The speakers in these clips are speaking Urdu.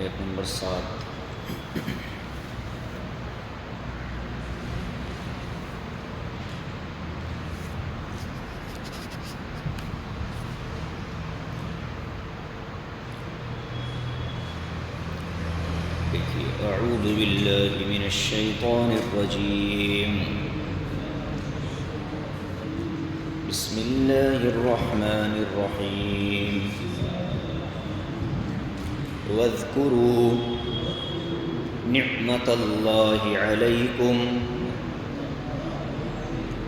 آیت نمبر 7۔ اعوذ باللہ من الشیطان الرجیم، بسم اللہ الرحمن الرحیم۔ واذکروا نعمت اللہ علیکم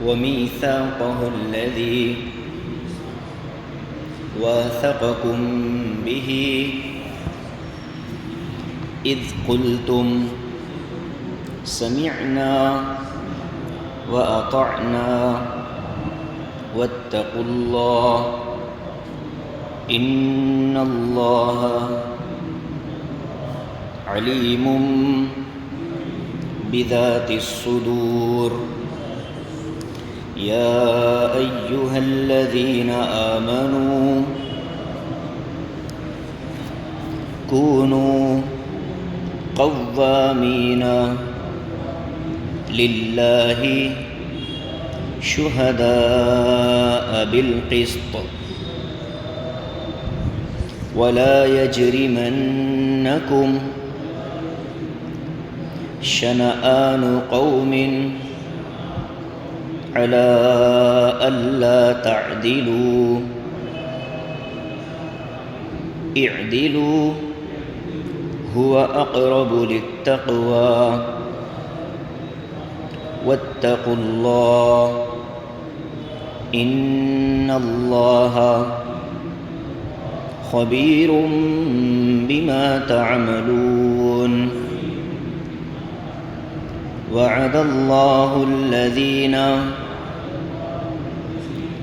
ومیثاقہ الذی واثقکم بہ اذ قلتم سمعنا وأطعنا واتقوا الله إن الله عليم بذات الصدور۔ يا أيها الذين آمنوا كونوا قوامین للہ شہداء بالقسط ولا یجرمنکم شنآن قوم علی الا تعدلوا اعدلوا هو اقرب للتقوى واتقوا الله ان الله خبير بما تعملون۔ وعد الله الذين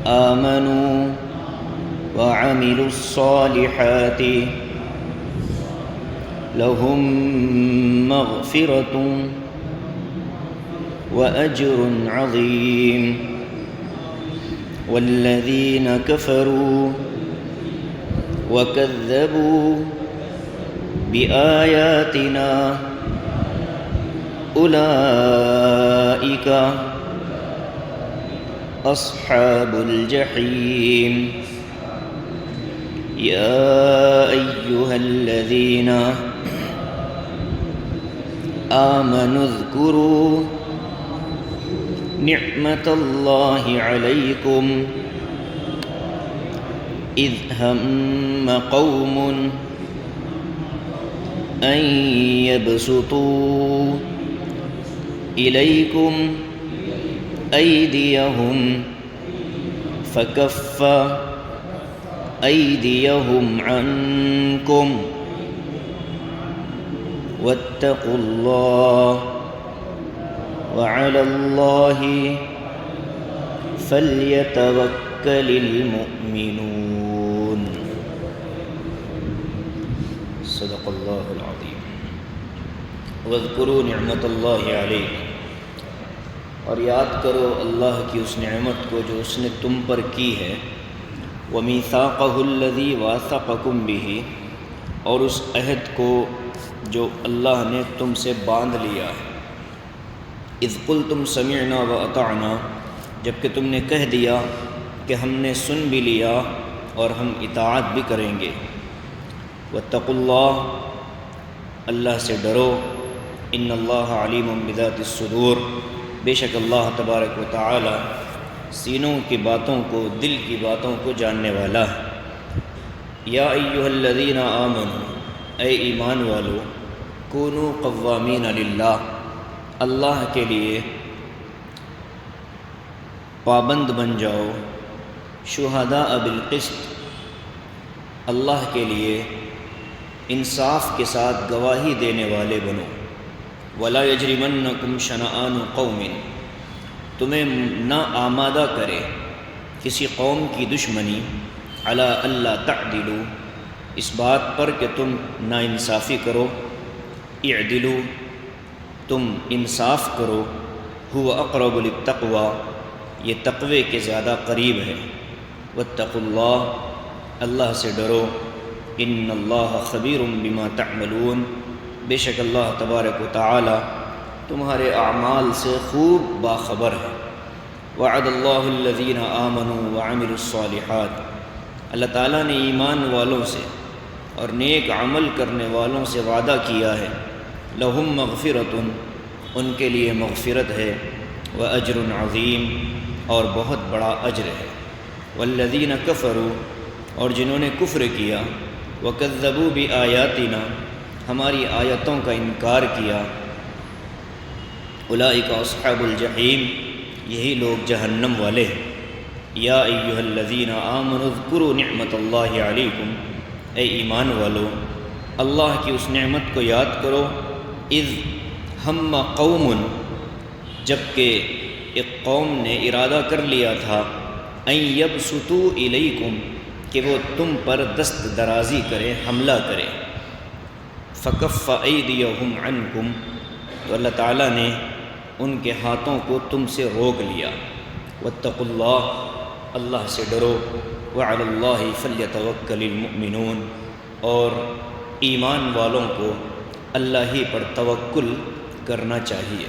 آمنوا وعملوا الصالحات لهم مغفرة وأجر عظيم، والذين كفروا وكذبوا بآياتنا أولئك أصحاب الجحيم۔ يا أيها الذين آمنوا اذكروا نعمت اللہ علیکم اذ ہم قوم ان یبسطوا الیکم ایدیہم فکف ایدیہم عنکم واتقوا اللہ وعلی اللہ فلیتوکل المؤمنون۔ صدق اللہ العظیم۔ واذکروا نعمت اللہ علیکم، اور یاد کرو اللہ کی اس نعمت کو جو اس نے تم پر کی ہے، ومیثاقہ الذی واثقکم بہ، اور اس عہد کو جو اللہ نے تم سے باندھ لیا ہے۔ اذ قلتم سمعنا واطعنا، جب کہ تم نے کہہ دیا کہ ہم نے سن بھی لیا اور ہم اطاعت بھی کریں گے۔ واتقوا اللہ، اللہ سے ڈرو، ان اللہ علیم بذات الصدور، بے شک اللہ تبارک و تعالی سینوں کی باتوں کو، دل کی باتوں کو جاننے والا ہے۔ یا ایھا الذین آمنوا، اے ایمان والو، کونوا قوامین للہ، اللہ کے لیے پابند بن جاؤ، شہداء بالقسط، اللہ کے لیے انصاف کے ساتھ گواہی دینے والے بنو۔ ولا یجرمنکم شنآن قوم، تمہیں نہ آمادہ کرے کسی قوم کی دشمنی، علی الا تعدلوا، اس بات پر کہ تم ناانصافی کرو، اعدلوا، تم انصاف کرو، هو اقرب للتقوی، یہ تقوی کے زیادہ قریب ہے۔ واتقوا اللہ، اللہ سے ڈرو، ان اللہ خبیر بما تعملون، بے شک اللہ تبارک و تعالی تمہارے اعمال سے خوب باخبر ہے۔ وعد اللہ الذین آمنوا وعملوا الصالحات، اللہ تعالیٰ نے ایمان والوں سے اور نیک عمل کرنے والوں سے وعدہ کیا ہے، لہم مغفرۃ، ان کے لیے مغفرت ہے، واجر عظیم، اور بہت بڑا اجر ہے۔ والذین کفروا، اور جنہوں نے کفر کیا، وکذبوا بآیاتنا، ہماری آیتوں کا انکار کیا، اولئک اصحاب الجحیم، یہی لوگ جہنم والے ہیں۔ یا ایھا الذین آمنوا اذکروا نعمت اللہ علیکم، اے ایمان والو اللہ کی اس نعمت کو یاد کرو، اذ ہم قوم، جب کہ ایک قوم نے ارادہ کر لیا تھا، ان یبسطوا الیکم، کہ وہ تم پر دست درازی کرے، حملہ کرے، فکف ایدیہم عنکم، تو اللہ تعالیٰ نے ان کے ہاتھوں کو تم سے روک لیا۔ واتقوا اللہ، اللہ سے ڈرو، وعلی اللہ فلیتوکل المؤمنون، اور ایمان والوں کو اللہ ہی پر توکل کرنا چاہیے۔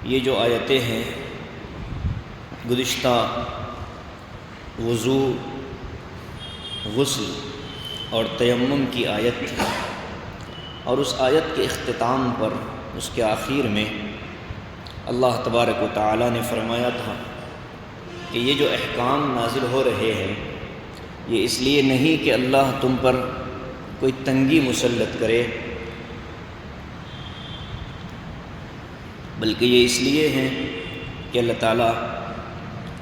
یہ جو آیتیں ہیں گزشتہ وضو، غسل اور تیمم کی آیت تھی، اور اس آیت کے اختتام پر، اس کے آخر میں اللہ تبارک و تعالیٰ نے فرمایا تھا کہ یہ جو احکام نازل ہو رہے ہیں یہ اس لیے نہیں کہ اللہ تم پر کوئی تنگی مسلط کرے، بلکہ یہ اس لیے ہیں کہ اللہ تعالیٰ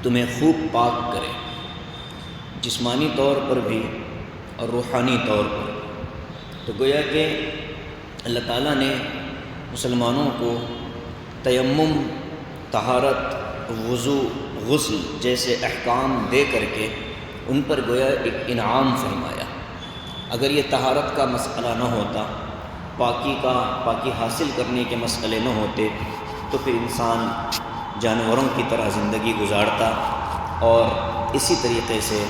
تمہیں خوب پاک کرے، جسمانی طور پر بھی اور روحانی طور پر۔ تو گویا کہ اللہ تعالیٰ نے مسلمانوں کو تیمم، طہارت، وضو، غسل جیسے احکام دے کر کے ان پر گویا ایک انعام فرمایا۔ اگر یہ طہارت کا مسئلہ نہ ہوتا، پاکی حاصل کرنے کے مسئلے نہ ہوتے، تو پھر انسان جانوروں کی طرح زندگی گزارتا، اور اسی طریقے سے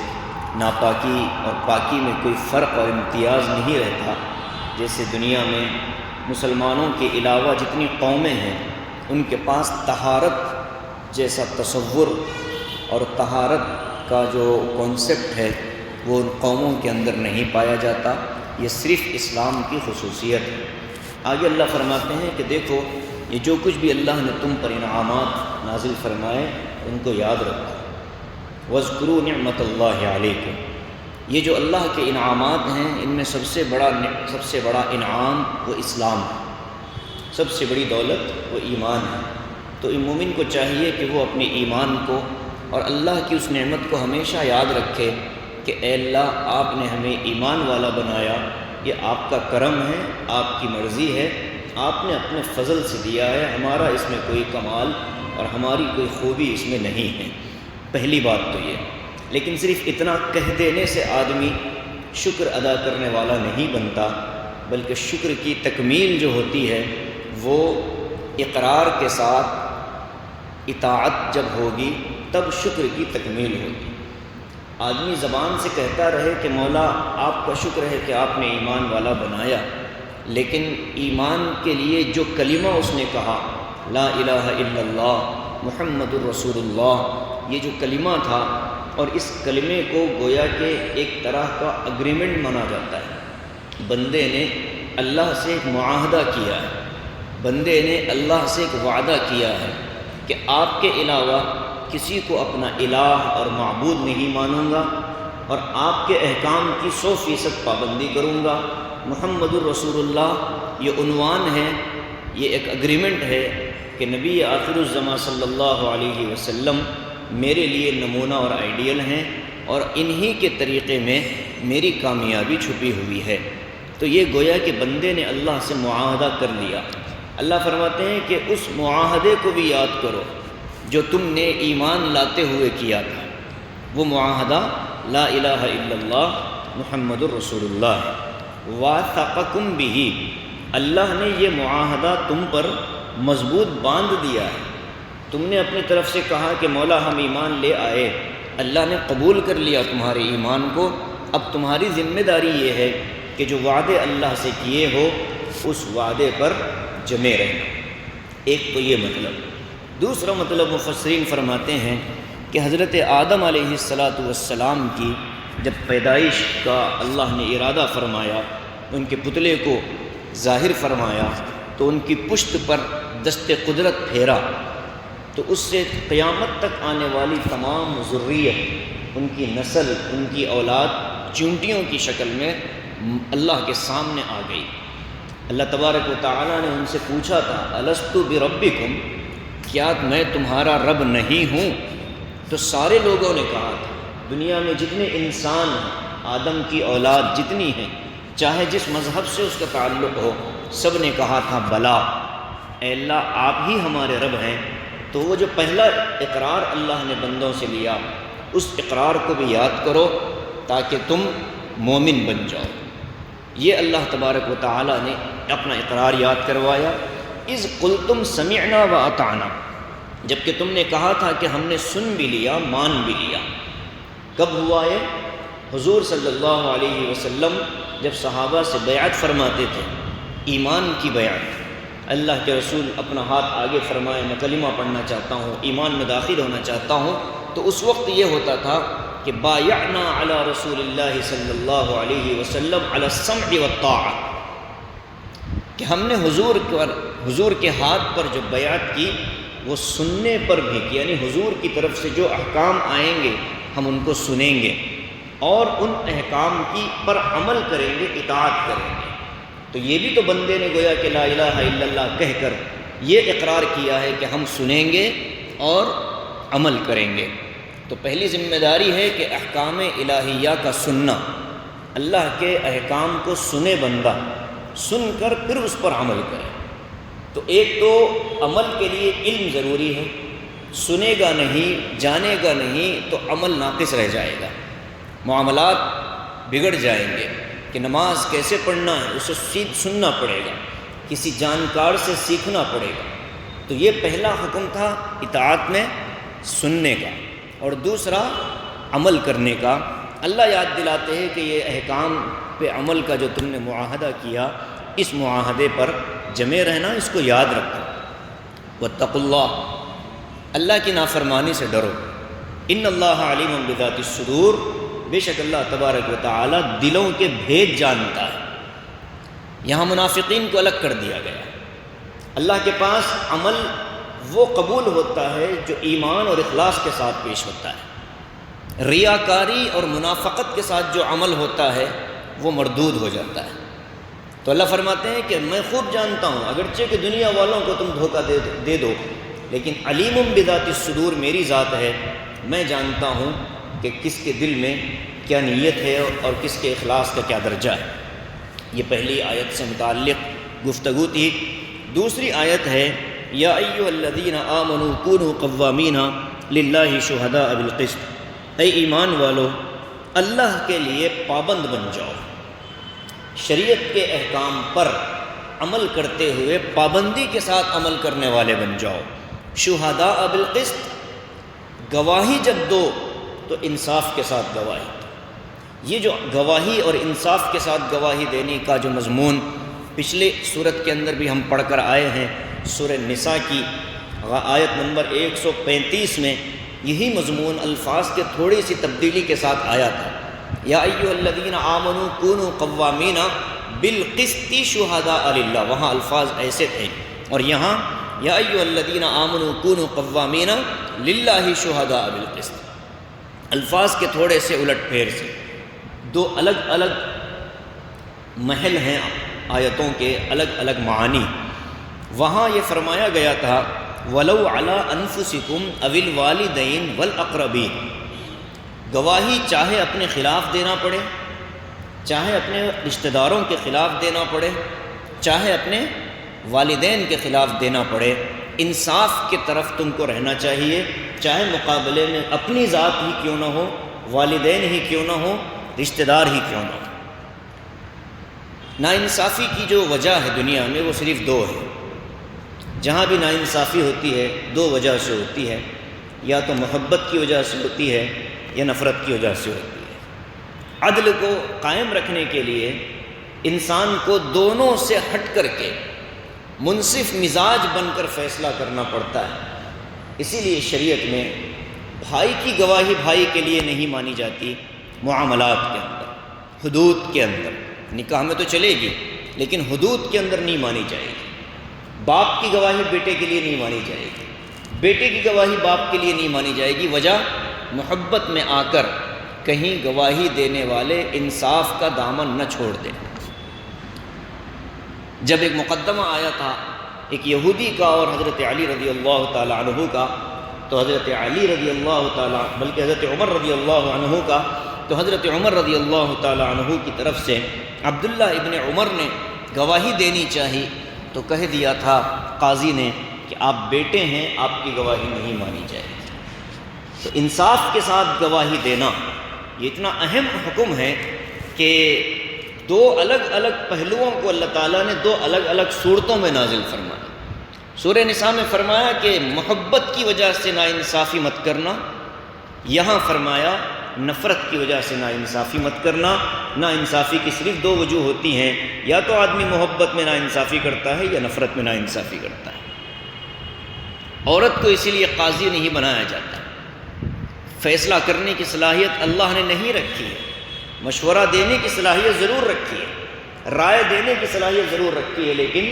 ناپاکی اور پاکی میں کوئی فرق اور امتیاز نہیں رہتا۔ جیسے دنیا میں مسلمانوں کے علاوہ جتنی قومیں ہیں ان کے پاس طہارت جیسا تصور اور طہارت کا جو کانسیپٹ ہے وہ ان قوموں کے اندر نہیں پایا جاتا۔ یہ صرف اسلام کی خصوصیت ہے۔ آگے اللہ فرماتے ہیں کہ دیکھو یہ جو کچھ بھی اللہ نے تم پر انعامات نازل فرمائے ان کو یاد رکھو، وَاذْكُرُوا نِعْمَةَ اللَّهِ عَلَيْكُمْ، یہ جو اللہ کے انعامات ہیں ان میں سب سے بڑا انعام وہ اسلام ہے، سب سے بڑی دولت وہ ایمان ہے۔ تو مومن کو چاہیے کہ وہ اپنے ایمان کو اور اللہ کی اس نعمت کو ہمیشہ یاد رکھے کہ اے اللہ آپ نے ہمیں ایمان والا بنایا، یہ آپ کا کرم ہے، آپ کی مرضی ہے، آپ نے اپنے فضل سے دیا ہے، ہمارا اس میں کوئی کمال اور ہماری کوئی خوبی اس میں نہیں ہے۔ پہلی بات تو یہ، لیکن صرف اتنا کہہ دینے سے آدمی شکر ادا کرنے والا نہیں بنتا، بلکہ شکر کی تکمیل جو ہوتی ہے وہ اقرار کے ساتھ اطاعت جب ہوگی تب شکر کی تکمیل ہوگی۔ آدمی زبان سے کہتا رہے کہ مولا آپ کا شکر ہے کہ آپ نے ایمان والا بنایا، لیکن ایمان کے لیے جو کلمہ اس نے کہا لا الہ الا اللہ محمد الرسول اللہ، یہ جو کلمہ تھا، اور اس کلمے کو گویا کہ ایک طرح کا اگریمنٹ مانا جاتا ہے۔ بندے نے اللہ سے ایک معاہدہ کیا ہے، بندے نے اللہ سے ایک وعدہ کیا ہے کہ آپ کے علاوہ کسی کو اپنا الہ اور معبود نہیں مانوں گا، اور آپ کے احکام کی 100% پابندی کروں گا۔ محمد الرسول اللہ یہ عنوان ہے، یہ ایک اگریمنٹ ہے کہ نبی آخر الزماں صلی اللہ علیہ وسلم میرے لیے نمونہ اور آئیڈیل ہیں، اور انہی کے طریقے میں میری کامیابی چھپی ہوئی ہے۔ تو یہ گویا کہ بندے نے اللہ سے معاہدہ کر لیا۔ اللہ فرماتے ہیں کہ اس معاہدے کو بھی یاد کرو جو تم نے ایمان لاتے ہوئے کیا تھا۔ وہ معاہدہ لا الہ الا اللہ محمد الرسول اللہ ہے۔ واثقکم بہ، اللہ نے یہ معاہدہ تم پر مضبوط باندھ دیا ہے۔ تم نے اپنی طرف سے کہا کہ مولا ہم ایمان لے آئے، اللہ نے قبول کر لیا تمہارے ایمان کو، اب تمہاری ذمہ داری یہ ہے کہ جو وعدے اللہ سے کیے ہو اس وعدے پر جمے رہنا۔ ایک تو یہ مطلب۔ دوسرا مطلب مفسرین فرماتے ہیں کہ حضرت آدم علیہ السلام کی جب پیدائش کا اللہ نے ارادہ فرمایا، ان کے پتلے کو ظاہر فرمایا تو ان کی پشت پر دست قدرت پھیرا، تو اس سے قیامت تک آنے والی تمام ذریت، ان کی نسل، ان کی اولاد چونٹیوں کی شکل میں اللہ کے سامنے آ گئی۔ اللہ تبارک و تعالیٰ نے ان سے پوچھا تھا الست بربکم، کیا میں تمہارا رب نہیں ہوں؟ تو سارے لوگوں نے کہا تھا، دنیا میں جتنے انسان ہیں، آدم کی اولاد جتنی ہیں، چاہے جس مذہب سے اس کا تعلق ہو، سب نے کہا تھا بلا، اے اللہ آپ ہی ہمارے رب ہیں۔ تو وہ جو پہلا اقرار اللہ نے بندوں سے لیا، اس اقرار کو بھی یاد کرو تاکہ تم مومن بن جاؤ۔ یہ اللہ تبارک و تعالیٰ نے اپنا اقرار یاد کروایا۔ اذ قلتم سمعنا واطعنا، جبکہ تم نے کہا تھا کہ ہم نے سن بھی لیا، مان بھی لیا۔ کب ہوا یہ؟ حضور صلی اللہ علیہ وسلم جب صحابہ سے بیعت فرماتے تھے، ایمان کی بیعت، اللہ کے رسول اپنا ہاتھ آگے فرمائے میں کلمہ پڑھنا چاہتا ہوں، ایمان میں داخل ہونا چاہتا ہوں، تو اس وقت یہ ہوتا تھا کہ بایعنا علی رسول اللہ صلی اللہ علیہ وسلم علی السمع والطاعہ، کہ ہم نے حضور کے ہاتھ پر جو بیعت کی وہ سننے پر بھی کی، یعنی حضور کی طرف سے جو احکام آئیں گے ہم ان کو سنیں گے اور ان احکام کی پر عمل کریں گے، اطاعت کریں گے۔ تو یہ بھی تو بندے نے گویا کہ لا الہ الا اللہ کہہ کر یہ اقرار کیا ہے کہ ہم سنیں گے اور عمل کریں گے۔ تو پہلی ذمہ داری ہے کہ احکام الہیہ کا سننا، اللہ کے احکام کو سنے بندہ، سن کر پھر اس پر عمل کرے۔ تو ایک تو عمل کے لیے علم ضروری ہے، سنے گا نہیں، جانے گا نہیں تو عمل ناقص رہ جائے گا، معاملات بگڑ جائیں گے کہ نماز کیسے پڑھنا ہے اسے سننا پڑے گا، کسی جانکار سے سیکھنا پڑے گا۔ تو یہ پہلا حکم تھا اطاعت میں سننے کا، اور دوسرا عمل کرنے کا۔ اللہ یاد دلاتے ہیں کہ یہ احکام پہ عمل کا جو تم نے معاہدہ کیا، اس معاہدے پر جمے رہنا، اس کو یاد رکھو۔ واتقوا اللہ، اللہ کی نافرمانی سے ڈرو۔ ان اللہ علیم بذات الصدور، بے شک اللہ تبارک و تعالی دلوں کے بھید جانتا ہے۔ یہاں منافقین کو الگ کر دیا گیا۔ اللہ کے پاس عمل وہ قبول ہوتا ہے جو ایمان اور اخلاص کے ساتھ پیش ہوتا ہے، ریاکاری اور منافقت کے ساتھ جو عمل ہوتا ہے وہ مردود ہو جاتا ہے۔ تو اللہ فرماتے ہیں کہ میں خوب جانتا ہوں، اگرچہ کہ دنیا والوں کو تم دھوکہ دے دو، لیکن علیم بذات الصدور میری ذات ہے، میں جانتا ہوں کہ کس کے دل میں کیا نیت ہے اور کس کے اخلاص کا کیا درجہ ہے۔ یہ پہلی آیت سے متعلق گفتگو تھی۔ دوسری آیت ہے یا ایھا الذین آمنوا کونوا قوامین للہ شہداء بالقسط، اے ایمان والو اللہ کے لیے پابند بن جاؤ، شریعت کے احکام پر عمل کرتے ہوئے پابندی کے ساتھ عمل کرنے والے بن جاؤ۔ شہداء بالقسط، گواہی جب دو تو انصاف کے ساتھ گواہی۔ یہ جو گواہی اور انصاف کے ساتھ گواہی دینے کا جو مضمون پچھلے صورت کے اندر بھی ہم پڑھ کر آئے ہیں، سورہ نساء کی آیت نمبر 135 میں یہی مضمون الفاظ کے تھوڑی سی تبدیلی کے ساتھ آیا تھا۔ یا ایھا الذین آمنوا کونوا قوامین بالقسط شہداء للہ، وہاں الفاظ ایسے تھے، اور یہاں یا ایھا الذین آمنوا کونوا قوامین للہ شہداء بالقسط۔ الفاظ کے تھوڑے سے الٹ پھیر سے، دو الگ الگ محل ہیں آیتوں کے، الگ الگ معانی۔ وہاں یہ فرمایا گیا تھا وَلَوْ عَلَىٰ أَنفُسِكُمْ أَوِ الْوَالِدَيْنِ وَالْأَقْرَبِينَ، گواہی چاہے اپنے خلاف دینا پڑے، چاہے اپنے رشتہ داروں کے خلاف دینا پڑے، چاہے اپنے والدین کے خلاف دینا پڑے، انصاف کی طرف تم کو رہنا چاہیے، چاہے مقابلے میں اپنی ذات ہی کیوں نہ ہو، والدین ہی کیوں نہ ہو، رشتہ دار ہی کیوں نہ ہو۔ ناانصافی کی جو وجہ ہے دنیا میں وہ صرف دو ہے۔ جہاں بھی ناانصافی ہوتی ہے دو وجہ سے ہوتی ہے، یا تو محبت کی وجہ سے ہوتی ہے یا نفرت کی وجہ سے ہوتی ہے۔ عدل کو قائم رکھنے کے لیے انسان کو دونوں سے ہٹ کر کے منصف مزاج بن کر فیصلہ کرنا پڑتا ہے۔ اسی لیے شریعت میں بھائی کی گواہی بھائی کے لیے نہیں مانی جاتی، معاملات کے اندر، حدود کے اندر۔ نکاح میں تو چلے گی لیکن حدود کے اندر نہیں مانی جائے گی۔ باپ کی گواہی بیٹے کے لیے نہیں مانی جائے گی، بیٹے کی گواہی باپ کے لیے نہیں مانی جائے گی۔ وجہ محبت میں آ کر کہیں گواہی دینے والے انصاف کا دامن نہ چھوڑ دیں۔ جب ایک مقدمہ آیا تھا ایک یہودی کا اور حضرت علی رضی اللہ تعالی عنہ کا، تو حضرت علی رضی اللہ تعالی بلکہ حضرت عمر رضی اللہ عنہ کا، تو حضرت عمر رضی اللہ تعالی عنہ کی طرف سے عبداللہ ابن عمر نے گواہی دینی چاہی، تو کہہ دیا تھا قاضی نے کہ آپ بیٹے ہیں، آپ کی گواہی نہیں مانی جائے گی۔ تو انصاف کے ساتھ گواہی دینا یہ اتنا اہم حکم ہے کہ دو الگ الگ پہلوؤں کو اللہ تعالیٰ نے دو الگ الگ صورتوں میں نازل فرمایا۔ سورہ نساء میں فرمایا کہ محبت کی وجہ سے ناانصافی مت کرنا، یہاں فرمایا نفرت کی وجہ سے ناانصافی مت کرنا۔ ناانصافی کی صرف دو وجوہ ہوتی ہیں، یا تو آدمی محبت میں ناانصافی کرتا ہے یا نفرت میں ناانصافی کرتا ہے۔ عورت کو اسی لیے قاضی نہیں بنایا جاتا، فیصلہ کرنے کی صلاحیت اللہ نے نہیں رکھی ہے، مشورہ دینے کی صلاحیت ضرور رکھی ہے، رائے دینے کی صلاحیت ضرور رکھی ہے، لیکن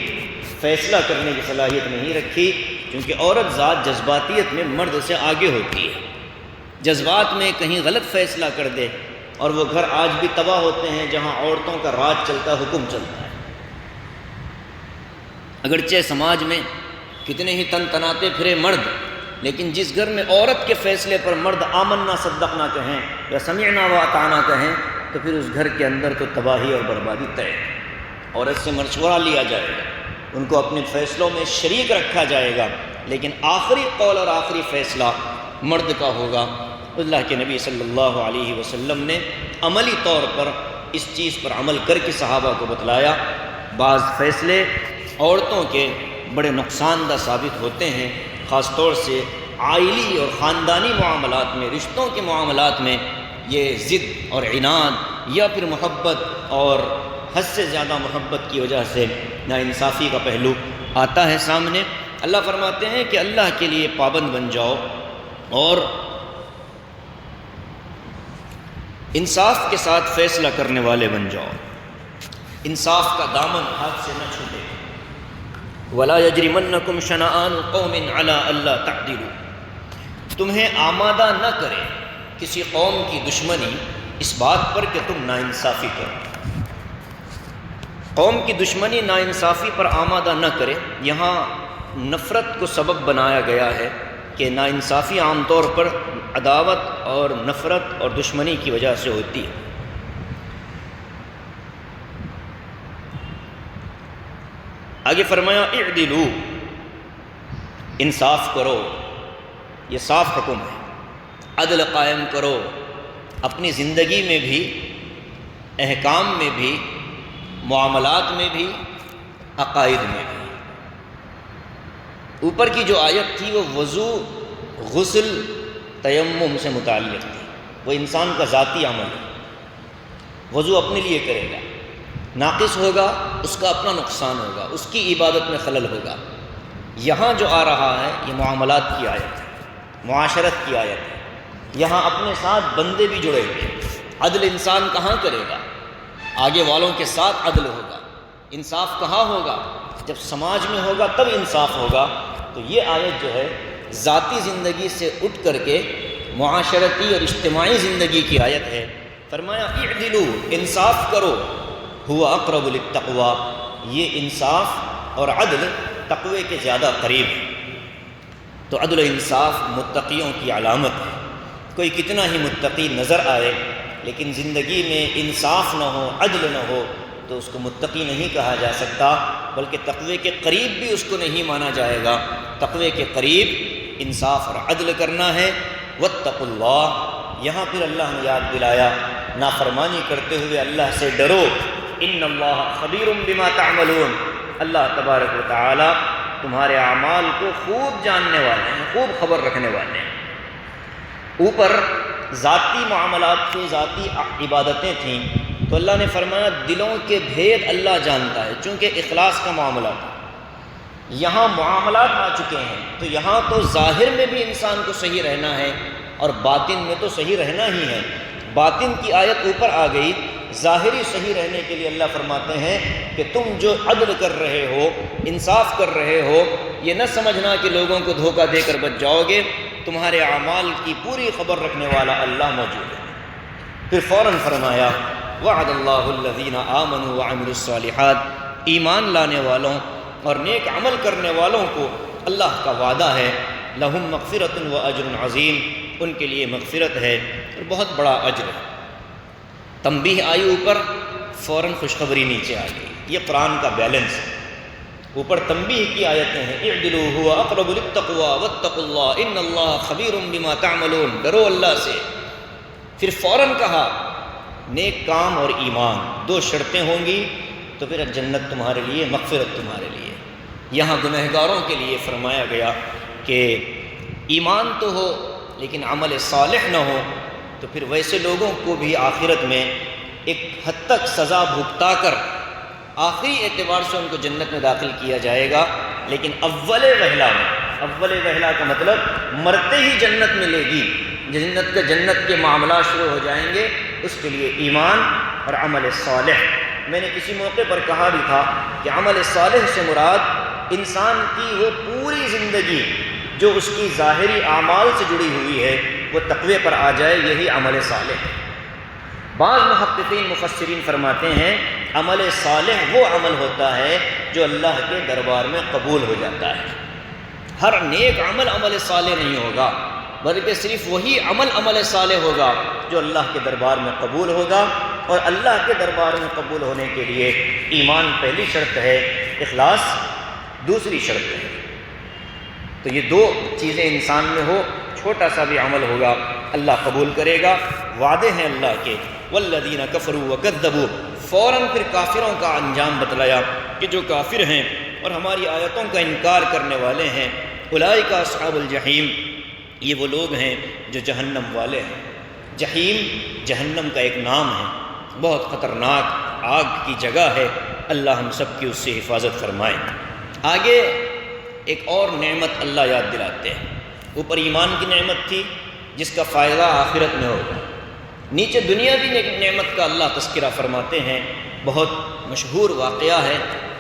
فیصلہ کرنے کی صلاحیت نہیں رکھی، کیونکہ عورت ذات جذباتیت میں مرد سے آگے ہوتی ہے۔ جذبات میں کہیں غلط فیصلہ کر دے، اور وہ گھر آج بھی تباہ ہوتے ہیں جہاں عورتوں کا راج چلتا، حکم چلتا ہے۔ اگرچہ سماج میں کتنے ہی تن تناتے پھرے مرد، لیکن جس گھر میں عورت کے فیصلے پر مرد آمنا صدقنا کہیں یا سمعنا و اطعنا کہیں، تو پھر اس گھر کے اندر تو تباہی اور بربادی طے۔ عورت سے مشورہ لیا جائے گا، ان کو اپنے فیصلوں میں شریک رکھا جائے گا، لیکن آخری قول اور آخری فیصلہ مرد کا ہوگا۔ اللہ کے نبی صلی اللہ علیہ وسلم نے عملی طور پر اس چیز پر عمل کر کے صحابہ کو بتلایا۔ بعض فیصلے عورتوں کے بڑے نقصان دہ ثابت ہوتے ہیں، خاص طور سے عائلی اور خاندانی معاملات میں، رشتوں کے معاملات میں یہ ضد اور عناد یا پھر محبت اور حد سے زیادہ محبت کی وجہ سے ناانصافی کا پہلو آتا ہے سامنے۔ اللہ فرماتے ہیں کہ اللہ کے لیے پابند بن جاؤ اور انصاف کے ساتھ فیصلہ کرنے والے بن جاؤ، انصاف کا دامن ہاتھ سے نہ چھوٹے۔ وَلَا يَجْرِمَنَّكُمْ شَنَآنُ قَوْمٍ عَلَىٰ أَلَّا تَعْدِلُوا، تمہیں آمادہ نہ کرے کسی قوم کی دشمنی اس بات پر کہ تم ناانصافی کرو۔ قوم کی دشمنی ناانصافی پر آمادہ نہ کرے، یہاں نفرت کو سبب بنایا گیا ہے کہ ناانصافی عام طور پر عداوت اور نفرت اور دشمنی کی وجہ سے ہوتی ہے۔ آگے فرمایا اعدلوا، انصاف کرو، یہ صاف حکم ہے۔ عدل قائم کرو اپنی زندگی میں بھی، احکام میں بھی، معاملات میں بھی، عقائد میں بھی۔ اوپر کی جو آیت تھی وہ وضو، غسل، تیمم سے متعلق تھی، وہ انسان کا ذاتی عمل ہے۔ وضو اپنے لیے کرے گا، ناقص ہوگا اس کا اپنا نقصان ہوگا، اس کی عبادت میں خلل ہوگا۔ یہاں جو آ رہا ہے یہ معاملات کی آیت ہے، معاشرت کی آیت ہے۔ یہاں اپنے ساتھ بندے بھی جڑے ہوئے ہیں۔ عدل انسان کہاں کرے گا؟ آگے والوں کے ساتھ عدل ہوگا۔ انصاف کہاں ہوگا؟ جب سماج میں ہوگا تب انصاف ہوگا۔ تو یہ آیت جو ہے ذاتی زندگی سے اٹھ کر کے معاشرتی اور اجتماعی زندگی کی آیت ہے۔ فرمایا اعدلوا، انصاف کرو، هو اقرب للتقوی، یہ انصاف اور عدل تقوی کے زیادہ قریب ہے۔ تو عدل و انصاف متقیوں کی علامت ہے۔ کوئی کتنا ہی متقی نظر آئے لیکن زندگی میں انصاف نہ ہو، عدل نہ ہو، تو اس کو متقی نہیں کہا جا سکتا، بلکہ تقوی کے قریب بھی اس کو نہیں مانا جائے گا۔ تقوی کے قریب انصاف اور عدل کرنا ہے۔ واتقوا اللہ، یہاں پھر اللہ نے یاد دلایا نافرمانی کرتے ہوئے اللہ سے ڈرو۔ ان اللہ خبیر بما تعملون، اللہ تبارک و تعالی تمہارے اعمال کو خوب جاننے والے ہیں، خوب خبر رکھنے والے ہیں۔ اوپر ذاتی معاملات تھے، ذاتی عبادتیں تھیں، تو اللہ نے فرمایا دلوں کے بھید اللہ جانتا ہے، چونکہ اخلاص کا معاملہ تھا۔ یہاں معاملات آ چکے ہیں تو یہاں تو ظاہر میں بھی انسان کو صحیح رہنا ہے اور باطن میں تو صحیح رہنا ہی ہے۔ باطن کی آیت اوپر آ گئی، ظاہری صحیح رہنے کے لیے اللہ فرماتے ہیں کہ تم جو عدل کر رہے ہو، انصاف کر رہے ہو، یہ نہ سمجھنا کہ لوگوں کو دھوکہ دے کر بچ جاؤ گے، تمہارے اعمال کی پوری خبر رکھنے والا اللہ موجود ہے۔ پھر فوراً فرمایا وعد اللہ الذین آمنوا وعملوا الصالحات، ایمان لانے والوں اور نیک عمل کرنے والوں کو اللہ کا وعدہ ہے، لہم مغفرۃ و اجر عظیم، ان کے لیے مغفرت ہے اور بہت بڑا اجر ہے۔ تنبیہ آئی اوپر، فوراً خوشخبری نیچے آ گئی۔ یہ قرآن کا بیلنس ہے۔ اوپر تنبیہ کی آیتیں ہیں، اعدلوا هو اقرب للتقوى واتقوا اللہ ان اللہ خبیر بما تعملون، ڈرو اللہ سے۔ پھر فوراً کہا نیک کام اور ایمان، دو شرطیں ہوں گی تو پھر جنت تمہارے لیے، مغفرت تمہارے لیے۔ یہاں گنہگاروں کے لیے فرمایا گیا کہ ایمان تو ہو لیکن عمل صالح نہ ہو تو پھر ویسے لوگوں کو بھی آخرت میں ایک حد تک سزا بھگتا کر آخری اعتبار سے ان کو جنت میں داخل کیا جائے گا، لیکن اول وہلہ کا مطلب مرتے ہی جنت ملے گی، جنت کے معاملات شروع ہو جائیں گے، اس کے لیے ایمان اور عمل صالح۔ میں نے کسی موقع پر کہا بھی تھا کہ عمل صالح سے مراد انسان کی وہ پوری زندگی جو اس کی ظاہری اعمال سے جڑی ہوئی ہے وہ تقوی پر آ جائے، یہی عمل صالح ہے۔ بعض محققین مفسرین فرماتے ہیں عمل صالح وہ عمل ہوتا ہے جو اللہ کے دربار میں قبول ہو جاتا ہے۔ ہر نیک عمل صالح نہیں ہوگا، بلکہ صرف وہی عمل صالح ہوگا جو اللہ کے دربار میں قبول ہوگا، اور اللہ کے دربار میں قبول ہونے کے لیے ایمان پہلی شرط ہے، اخلاص دوسری شرط ہے۔ تو یہ دو چیزیں انسان میں ہو، چھوٹا سا بھی عمل ہوگا اللہ قبول کرے گا، وعدے ہیں اللہ کے۔ والذین کفروا وکذبوا، فوراً پھر کافروں کا انجام بتلایا کہ جو کافر ہیں اور ہماری آیتوں کا انکار کرنے والے ہیں، اولئک اصحاب الجحیم، یہ وہ لوگ ہیں جو جہنم والے ہیں۔ جحیم جہنم کا ایک نام ہے، بہت خطرناک آگ کی جگہ ہے، اللہ ہم سب کی اس سے حفاظت فرمائے۔ آگے ایک اور نعمت اللہ یاد دلاتے ہیں۔ اوپر ایمان کی نعمت تھی جس کا فائدہ آخرت میں ہوگا، نیچے دنیاوی نعمت کا اللہ تذکرہ فرماتے ہیں۔ بہت مشہور واقعہ ہے،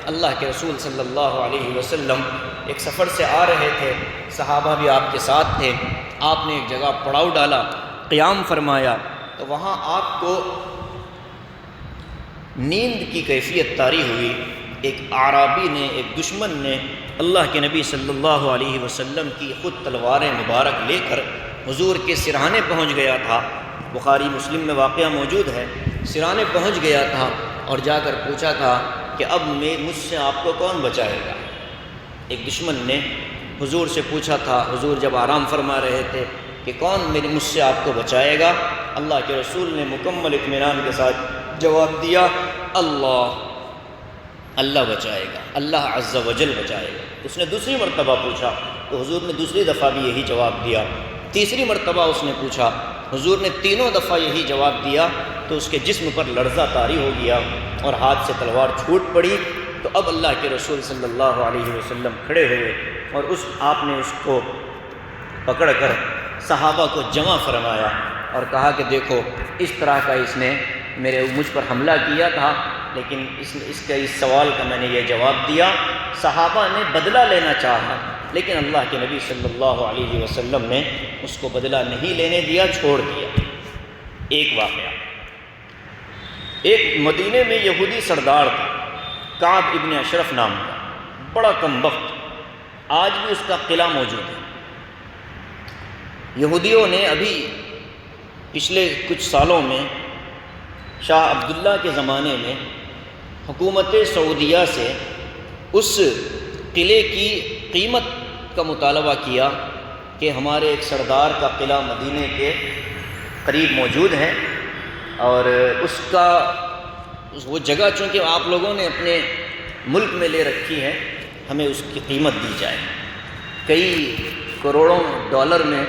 اللہ کے رسول صلی اللہ علیہ وسلم ایک سفر سے آ رہے تھے، صحابہ بھی آپ کے ساتھ تھے، آپ نے ایک جگہ پڑاؤ ڈالا، قیام فرمایا، تو وہاں آپ کو نیند کی کیفیت طاری ہوئی۔ ایک اعرابی نے، ایک دشمن نے اللہ کے نبی صلی اللہ علیہ وسلم کی خود تلواریں مبارک لے کر حضور کے سرہانے پہنچ گیا تھا، بخاری مسلم میں واقعہ موجود ہے، سرہانے پہنچ گیا تھا اور جا کر پوچھا تھا کہ اب مجھ سے آپ کو کون بچائے گا۔ ایک دشمن نے حضور سے پوچھا تھا، حضور جب آرام فرما رہے تھے، کہ کون مجھ سے آپ کو بچائے گا؟ اللہ کے رسول نے مکمل اطمینان کے ساتھ جواب دیا، اللہ بچائے گا، اللہ عز و جل بچائے گا۔ اس نے دوسری مرتبہ پوچھا تو حضور نے دوسری دفعہ بھی یہی جواب دیا۔ تیسری مرتبہ اس نے پوچھا، حضور نے تینوں دفعہ یہی جواب دیا، تو اس کے جسم پر لرزہ طاری ہو گیا اور ہاتھ سے تلوار چھوٹ پڑی۔ تو اب اللہ کے رسول صلی اللہ علیہ وسلم کھڑے ہوئے اور آپ نے اس کو پکڑ کر صحابہ کو جمع فرمایا اور کہا کہ دیکھو اس طرح کا اس نے مجھ پر حملہ کیا تھا، لیکن اس سوال کا میں نے یہ جواب دیا۔ صحابہ نے بدلہ لینا چاہا، لیکن اللہ کے نبی صلی اللہ علیہ وسلم نے اس کو بدلہ نہیں لینے دیا، چھوڑ دیا۔ ایک واقعہ، ایک مدینے میں یہودی سردار تھا، کعب ابن اشرف نام کا، بڑا کم بخت، آج بھی اس کا قلعہ موجود ہے۔ یہودیوں نے ابھی پچھلے کچھ سالوں میں شاہ عبداللہ کے زمانے میں حکومت سعودیہ سے اس قلعے کی قیمت کا مطالبہ کیا کہ ہمارے ایک سردار کا قلعہ مدینے کے قریب موجود ہے، اور وہ جگہ چونکہ آپ لوگوں نے اپنے ملک میں لے رکھی ہے، ہمیں اس کی قیمت دی جائے۔ کئی کروڑوں ڈالر میں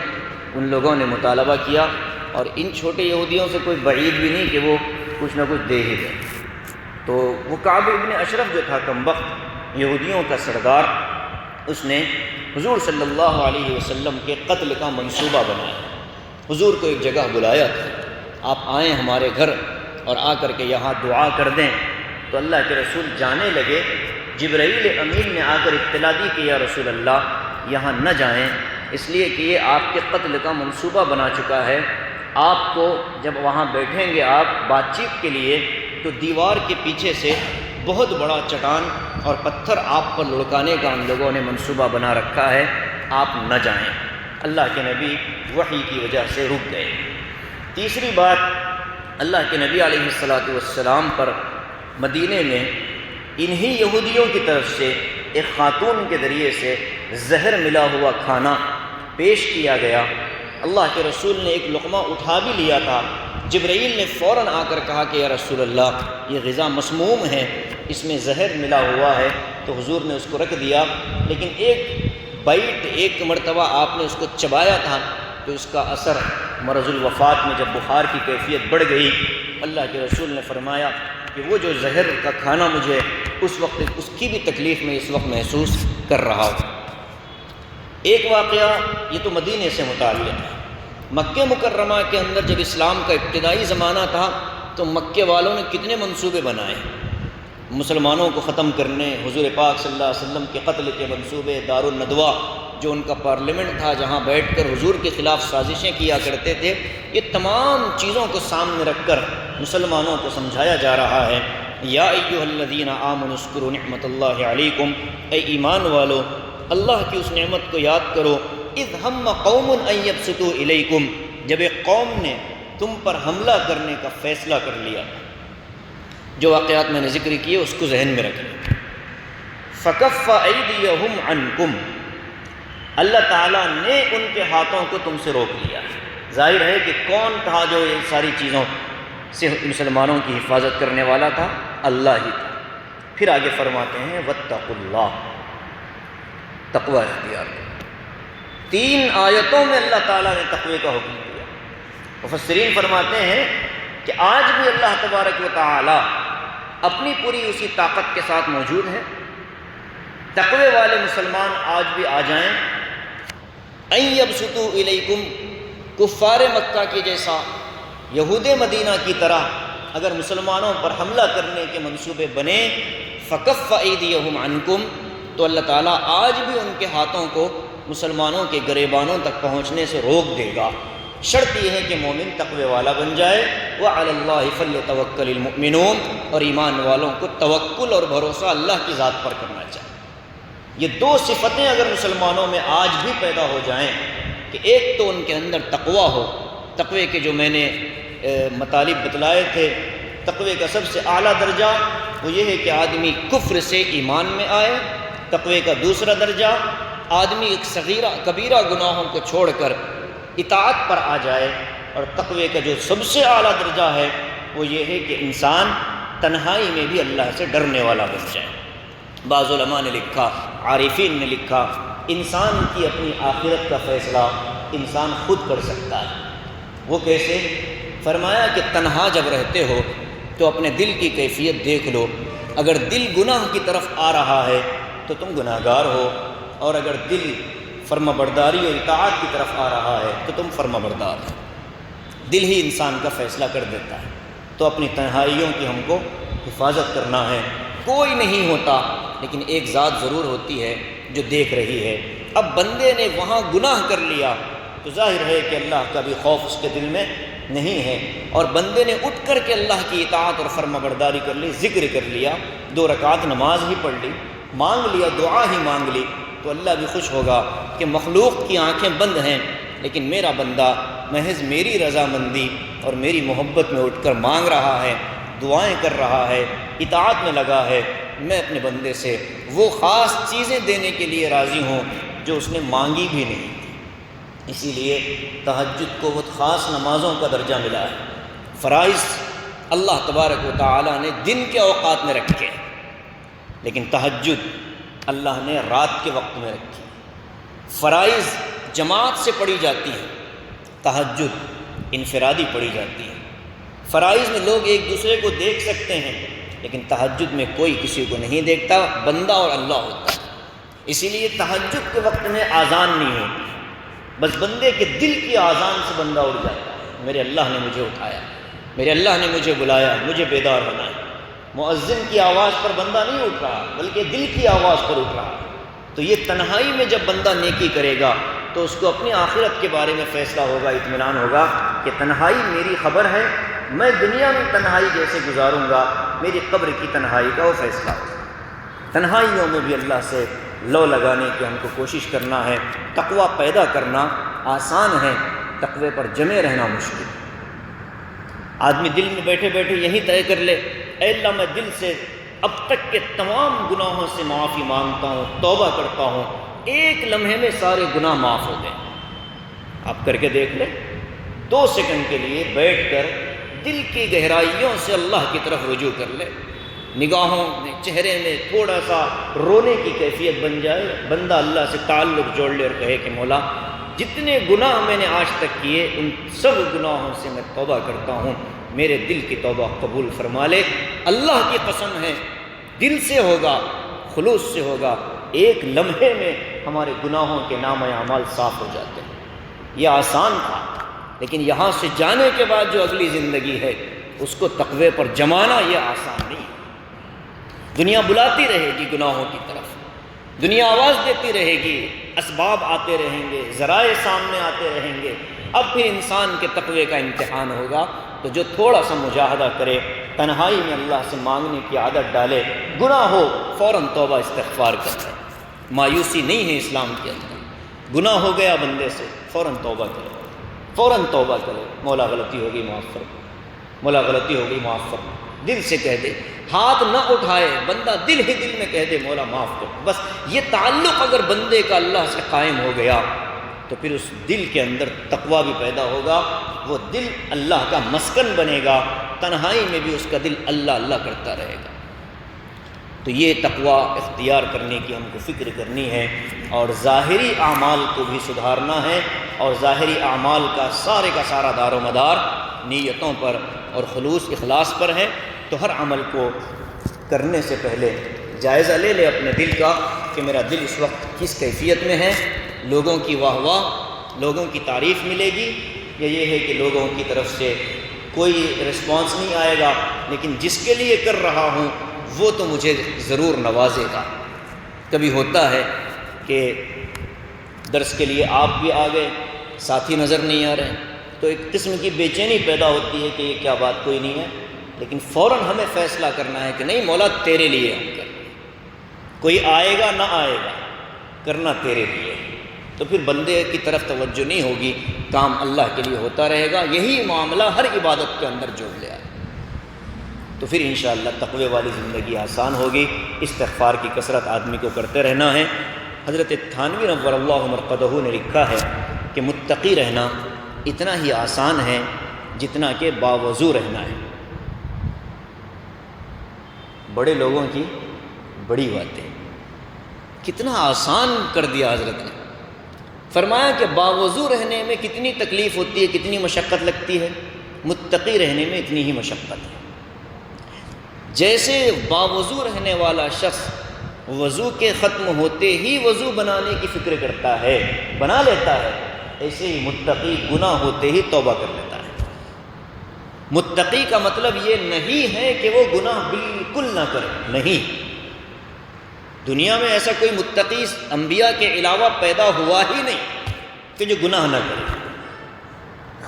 ان لوگوں نے مطالبہ کیا، اور ان چھوٹے یہودیوں سے کوئی بعید بھی نہیں کہ وہ کچھ نہ کچھ دے ہی دیں۔ تو وہ کعب ابن اشرف جو تھا کمبخت یہودیوں کا سردار، اس نے حضور صلی اللہ علیہ وسلم کے قتل کا منصوبہ بنایا۔ حضور کو ایک جگہ بلایا تھا، آپ آئیں ہمارے گھر اور آ کر کے یہاں دعا کر دیں۔ تو اللہ کے رسول جانے لگے، جبرائیل امین نے آ کر اطلاع دی کہ یا رسول اللہ یہاں نہ جائیں، اس لیے کہ یہ آپ کے قتل کا منصوبہ بنا چکا ہے۔ آپ کو جب وہاں بیٹھیں گے آپ بات چیت کے لیے، تو دیوار کے پیچھے سے بہت بڑا چٹان اور پتھر آپ پر لڑکانے کا ان لوگوں نے منصوبہ بنا رکھا ہے، آپ نہ جائیں۔ اللہ کے نبی وحی کی وجہ سے رک گئے۔ تیسری بات، اللہ کے نبی علیہ السلام پر مدینے میں انہی یہودیوں کی طرف سے ایک خاتون کے ذریعے سے زہر ملا ہوا کھانا پیش کیا گیا۔ اللہ کے رسول نے ایک لقمہ اٹھا بھی لیا تھا، جبرائیل نے فوراً آ کر کہا کہ یا رسول اللہ یہ غذا مسموم ہے، اس میں زہر ملا ہوا ہے۔ تو حضور نے اس کو رکھ دیا، لیکن ایک مرتبہ آپ نے اس کو چبایا تھا، تو اس کا اثر مرض الوفات میں جب بخار کی کیفیت بڑھ گئی، اللہ کے رسول نے فرمایا کہ وہ جو زہر کا کھانا مجھے اس وقت، اس کی بھی تکلیف میں اس وقت محسوس کر رہا ہوں۔ ایک واقعہ یہ تو مدینے سے متعلق ہے۔ مکہ مکرمہ کے اندر جب اسلام کا ابتدائی زمانہ تھا تو مکے والوں نے کتنے منصوبے بنائے مسلمانوں کو ختم کرنے، حضور پاک صلی اللہ علیہ وسلم کے قتل کے منصوبے، دار الندوہ جو ان کا پارلیمنٹ تھا جہاں بیٹھ کر حضور کے خلاف سازشیں کیا کرتے تھے، یہ تمام چیزوں کو سامنے رکھ کر مسلمانوں کو سمجھایا جا رہا ہے۔ یا ایھا الذین آمنوا اذکروا نعمت اللہ علیکم، اے ایمان والو اللہ کی اس نعمت کو یاد کرو، اذ ہم قوم ان یبسطوا الیکم، جب ایک قوم نے تم پر حملہ کرنے کا فیصلہ کر لیا۔ جو واقعات میں نے ذکر کیے اس کو ذہن میں رکھیں۔ فکف ایدیہم عنکم، اللہ تعالیٰ نے ان کے ہاتھوں کو تم سے روک لیا۔ ظاہر ہے کہ کون تھا جو ان ساری چیزوں سے مسلمانوں کی حفاظت کرنے والا تھا؟ اللہ ہی تھا۔ پھر آگے فرماتے ہیں واتقوا اللہ، تقوی اختیار کرو۔ 3 آیتوں میں اللہ تعالیٰ نے تقوی کا حکم دیا۔ مفسرین فرماتے ہیں کہ آج بھی اللہ تبارک و تعالیٰ اپنی پوری اسی طاقت کے ساتھ موجود ہے۔ تقوی والے مسلمان آج بھی آ جائیں، ان یبسطوا الیکم، کفار مکہ کے جیسا، یہود مدینہ کی طرح اگر مسلمانوں پر حملہ کرنے کے منصوبے بنے، فکف ایدیہم عنکم، تو اللہ تعالیٰ آج بھی ان کے ہاتھوں کو مسلمانوں کے گریبانوں تک پہنچنے سے روک دے گا۔ شرط یہ ہے کہ مومن تقوی والا بن جائے، وعلی اللہ فلیتوکل المؤمنون، اور ایمان والوں کو توکل اور بھروسہ اللہ کی ذات پر کرنا چاہیے۔ یہ 2 صفتیں اگر مسلمانوں میں آج بھی پیدا ہو جائیں کہ ایک تو ان کے اندر تقوی ہو، تقوی کے جو میں نے مطالب بتلائے تھے، تقوی کا سب سے اعلیٰ درجہ وہ یہ ہے کہ آدمی کفر سے ایمان میں آئے۔ تقوی کا دوسرا درجہ آدمی ایک صغیرہ کبیرہ گناہوں کو چھوڑ کر اطاعت پر آ جائے، اور تقوی کا جو سب سے اعلیٰ درجہ ہے وہ یہ ہے کہ انسان تنہائی میں بھی اللہ سے ڈرنے والا بن جائے۔ بعض علماء نے لکھا، عارفین نے لکھا، انسان کی اپنی آخرت کا فیصلہ انسان خود کر سکتا ہے۔ وہ کیسے؟ فرمایا کہ تنہا جب رہتے ہو تو اپنے دل کی کیفیت دیکھ لو، اگر دل گناہ کی طرف آ رہا ہے تو تم گناہ گار ہو، اور اگر دل فرما برداری اور اطاعت کی طرف آ رہا ہے تو تم فرما بردار ہو۔ دل ہی انسان کا فیصلہ کر دیتا ہے۔ تو اپنی تنہائیوں کی ہم کو حفاظت کرنا ہے۔ کوئی نہیں ہوتا لیکن ایک ذات ضرور ہوتی ہے جو دیکھ رہی ہے۔ اب بندے نے وہاں گناہ کر لیا تو ظاہر ہے کہ اللہ کا بھی خوف اس کے دل میں نہیں ہے، اور بندے نے اٹھ کر کے اللہ کی اطاعت اور فرما برداری کر لی، ذکر کر لیا، 2 رکعت نماز ہی پڑھ لی، مانگ لیا، دعا ہی مانگ لی، تو اللہ بھی خوش ہوگا کہ مخلوق کی آنکھیں بند ہیں لیکن میرا بندہ محض میری رضامندی اور میری محبت میں اٹھ کر مانگ رہا ہے، دعائیں کر رہا ہے، اطاعت میں لگا ہے، میں اپنے بندے سے وہ خاص چیزیں دینے کے لیے راضی ہوں جو اس نے مانگی بھی نہیں تھی۔ اسی لیے تہجد کو بہت خاص نمازوں کا درجہ ملا ہے۔ فرائض اللہ تبارک و تعالیٰ نے دن کے اوقات میں رکھے، لیکن تہجد اللہ نے رات کے وقت میں رکھی۔ فرائض جماعت سے پڑھی جاتی ہیں، تہجد انفرادی پڑھی جاتی ہے۔ فرائض میں لوگ ایک دوسرے کو دیکھ سکتے ہیں، لیکن تہجد میں کوئی کسی کو نہیں دیکھتا، بندہ اور اللہ ہوتا ہے۔ اسی لیے تہجد کے وقت میں اذان نہیں ہوتی، بس بندے کے دل کی اذان سے بندہ اٹھ جاتا ہے، میرے اللہ نے مجھے اٹھایا، میرے اللہ نے مجھے بلایا، مجھے بیدار ہونا ہے۔ مؤذن کی آواز پر بندہ نہیں اٹھ رہا، بلکہ دل کی آواز پر اٹھ رہا۔ تو یہ تنہائی میں جب بندہ نیکی کرے گا تو اس کو اپنی آخرت کے بارے میں فیصلہ ہوگا، اطمینان ہوگا کہ تنہائی میری خبر ہے، میں دنیا میں تنہائی جیسے گزاروں گا، میری قبر کی تنہائی کا وہ فیصلہ ہوگا۔ تنہائیوں میں بھی اللہ سے لو لگانے کی ہم کو کوشش کرنا ہے۔ تقوی پیدا کرنا آسان ہے، تقوی پر جمے رہنا مشکل ہے۔ آدمی دل میں بیٹھے بیٹھے یہی طے کر لے، اے اللہ میں دل سے اب تک کے تمام گناہوں سے معافی مانگتا ہوں، توبہ کرتا ہوں، ایک لمحے میں سارے گناہ معاف ہو گئے۔ آپ کر کے دیکھ لیں، 2 سیکنڈ کے لیے بیٹھ کر دل کی گہرائیوں سے اللہ کی طرف رجوع کر لے، نگاہوں میں، چہرے میں تھوڑا سا رونے کی کیفیت بن جائے، بندہ اللہ سے تعلق جوڑ لے اور کہے کہ مولا جتنے گناہ میں نے آج تک کیے ان سب گناہوں سے میں توبہ کرتا ہوں، میرے دل کی توبہ قبول فرما لے۔ اللہ کی قسم ہے، دل سے ہوگا، خلوص سے ہوگا، ایک لمحے میں ہمارے گناہوں کے نام اعمال صاف ہو جاتے ہیں۔ یہ آسان تھا، لیکن یہاں سے جانے کے بعد جو اگلی زندگی ہے اس کو تقوی پر جمانا یہ آسان نہیں ہے۔ دنیا بلاتی رہے گی گناہوں کی طرف، دنیا آواز دیتی رہے گی، اسباب آتے رہیں گے، ذرائع سامنے آتے رہیں گے، اب پھر انسان کے تقوی کا امتحان ہوگا۔ تو جو تھوڑا سا مجاہدہ کرے، تنہائی میں اللہ سے مانگنے کی عادت ڈالے، گناہ ہو فوراً توبہ استغفار کرے۔ مایوسی نہیں ہے اسلام کے اندر، گناہ ہو گیا بندے سے فوراً توبہ کرے، فوراً توبہ کرے، مولا غلطی ہوگی معاف فرما، مولا غلطی ہوگی معاف فرما، دل سے کہہ دے، ہاتھ نہ اٹھائے، بندہ دل ہی دل میں کہہ دے مولا معاف کر۔ بس یہ تعلق اگر بندے کا اللہ سے قائم ہو گیا تو پھر اس دل کے اندر تقوی بھی پیدا ہوگا، وہ دل اللہ کا مسکن بنے گا، تنہائی میں بھی اس کا دل اللہ اللہ کرتا رہے گا۔ تو یہ تقوی اختیار کرنے کی ہم کو فکر کرنی ہے، اور ظاہری اعمال کو بھی سدھارنا ہے، اور ظاہری اعمال کا سارا دار و مدار نیتوں پر اور خلوص اخلاص پر ہے۔ تو ہر عمل کو کرنے سے پہلے جائزہ لے لے اپنے دل کا کہ میرا دل اس وقت کس کیفیت میں ہے، لوگوں کی واہ واہ، لوگوں کی تعریف ملے گی، یا یہ ہے کہ لوگوں کی طرف سے کوئی رسپانس نہیں آئے گا، لیکن جس کے لیے کر رہا ہوں وہ تو مجھے ضرور نوازے گا۔ کبھی ہوتا ہے کہ درس کے لیے آپ بھی آ گئے، ساتھی نظر نہیں آ رہے، تو ایک قسم کی بے چینی پیدا ہوتی ہے کہ یہ کیا بات، کوئی نہیں ہے، لیکن فوراً ہمیں فیصلہ کرنا ہے کہ نہیں مولا تیرے لیے ہم کریں، کوئی آئے گا نہ آئے گا، کرنا تیرے لیے۔ تو پھر بندے کی طرف توجہ نہیں ہوگی، کام اللہ کے لیے ہوتا رہے گا۔ یہی معاملہ ہر عبادت کے اندر جوڑ لیا ہے، تو پھر انشاءاللہ تقوی والی زندگی آسان ہوگی۔ استغفار کی کثرت آدمی کو کرتے رہنا ہے۔ حضرت تھانوی نور اللہ مرقدہ نے لکھا ہے کہ متقی رہنا اتنا ہی آسان ہے جتنا کہ باوضو رہنا ہے۔ بڑے لوگوں کی بڑی باتیں، کتنا آسان کر دیا حضرت نے۔ فرمایا کہ باوضو رہنے میں کتنی تکلیف ہوتی ہے، کتنی مشقت لگتی ہے، متقی رہنے میں اتنی ہی مشقت ہے۔ جیسے باوضو رہنے والا شخص وضو کے ختم ہوتے ہی وضو بنانے کی فکر کرتا ہے، بنا لیتا ہے، ایسے ہی متقی گناہ ہوتے ہی توبہ کر لیتا ہے۔ متقی کا مطلب یہ نہیں ہے کہ وہ گناہ بالکل نہ کرے، نہیں، دنیا میں ایسا کوئی متقی انبیاء کے علاوہ پیدا ہوا ہی نہیں کہ جو گناہ نہ کرے۔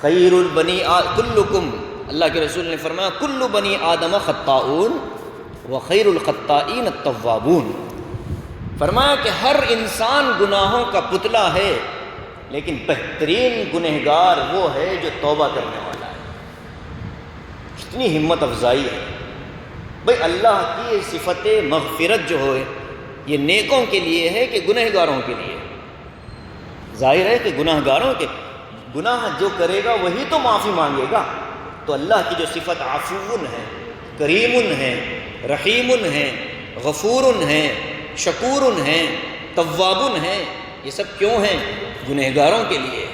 خیر البنی کلکم، اللہ کے رسول نے فرمایا کل بنی آدم خطاؤن وخیر الخطائین التوابون۔ فرمایا کہ ہر انسان گناہوں کا پتلا ہے، لیکن بہترین گنہگار وہ ہے جو توبہ کرنے والا ہے۔ کتنی ہمت افزائی ہے بھئی، اللہ کی صفت مغفرت جو ہے یہ نیکوں کے لیے ہے کہ گنہگاروں کے لیے؟ ظاہر ہے کہ گنہگاروں کے، گناہ جو کرے گا وہی تو معافی مانگے گا۔ تو اللہ کی جو صفت عفو ہے، کریم ہے، رحیم ہے، غفور ہے، شکور ہے، تواب ہے، یہ سب کیوں ہیں؟ گنہگاروں کے لیے۔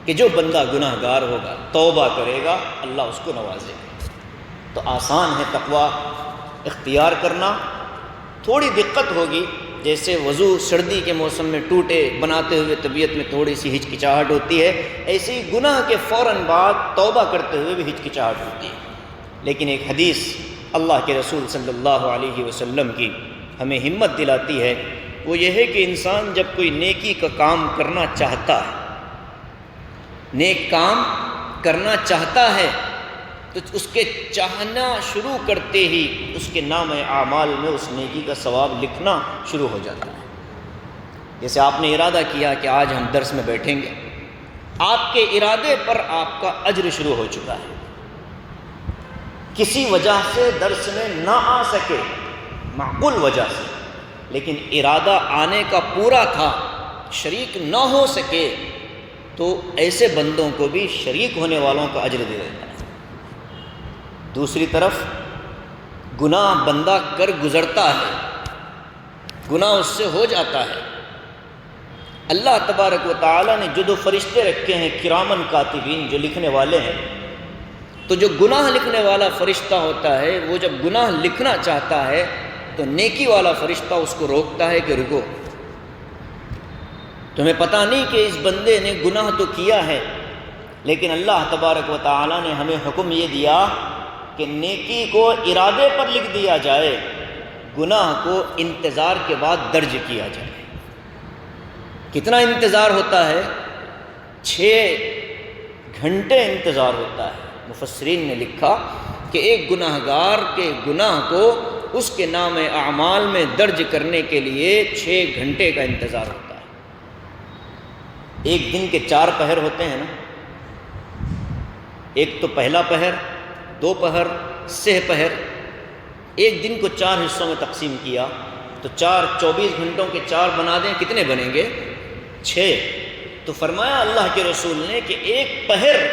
کہ جو بندہ گناہ گار ہوگا، توبہ کرے گا، اللہ اس کو نوازے گا۔ تو آسان ہے تقویٰ اختیار کرنا، تھوڑی دقت ہوگی، جیسے وضو سردی کے موسم میں ٹوٹے بناتے ہوئے طبیعت میں تھوڑی سی ہچکچاہٹ ہوتی ہے، ایسے ہی گناہ کے فوراً بعد توبہ کرتے ہوئے بھی ہچکچاہٹ ہوتی ہے۔ لیکن ایک حدیث اللہ کے رسول صلی اللہ علیہ وسلم کی ہمیں ہمت دلاتی ہے، وہ یہ ہے کہ انسان جب کوئی نیکی کا کام کرنا چاہتا ہے، نیک کام کرنا چاہتا ہے، تو اس کے چاہنا شروع کرتے ہی اس کے نام اعمال میں اس نیکی کا ثواب لکھنا شروع ہو جاتا ہے۔ جیسے آپ نے ارادہ کیا کہ آج ہم درس میں بیٹھیں گے، آپ کے ارادے پر آپ کا اجر شروع ہو چکا ہے۔ کسی وجہ سے درس میں نہ آ سکے، معقول وجہ سے، لیکن ارادہ آنے کا پورا تھا، شریک نہ ہو سکے، تو ایسے بندوں کو بھی شریک ہونے والوں کا اجر دے دیتا ہے۔ دوسری طرف گناہ بندہ کر گزرتا ہے، گناہ اس سے ہو جاتا ہے، اللہ تبارک و تعالیٰ نے جو دو فرشتے رکھے ہیں کرامن کاتبین، جو لکھنے والے ہیں، تو جو گناہ لکھنے والا فرشتہ ہوتا ہے وہ جب گناہ لکھنا چاہتا ہے تو نیکی والا فرشتہ اس کو روکتا ہے کہ رکو، تمہیں پتہ نہیں کہ اس بندے نے گناہ تو کیا ہے، لیکن اللہ تبارک و تعالیٰ نے ہمیں حکم یہ دیا کہ نیکی کو ارادے پر لکھ دیا جائے، گناہ کو انتظار کے بعد درج کیا جائے۔ کتنا انتظار ہوتا ہے؟ 6 گھنٹے انتظار ہوتا ہے۔ مفسرین نے لکھا کہ ایک گناہ گار کے گناہ کو اس کے نام اعمال میں درج کرنے کے لیے 6 گھنٹے کا انتظار ہوتا ہے۔ ایک دن کے 4 پہر ہوتے ہیں نا، ایک تو پہلا پہر، 2 پہر، 6 پہر، ایک دن کو 4 حصوں میں تقسیم کیا تو 4 24 گھنٹوں کے 4 بنا دیں، کتنے بنیں گے؟ 6۔ تو فرمایا اللہ کے رسول نے کہ ایک پہر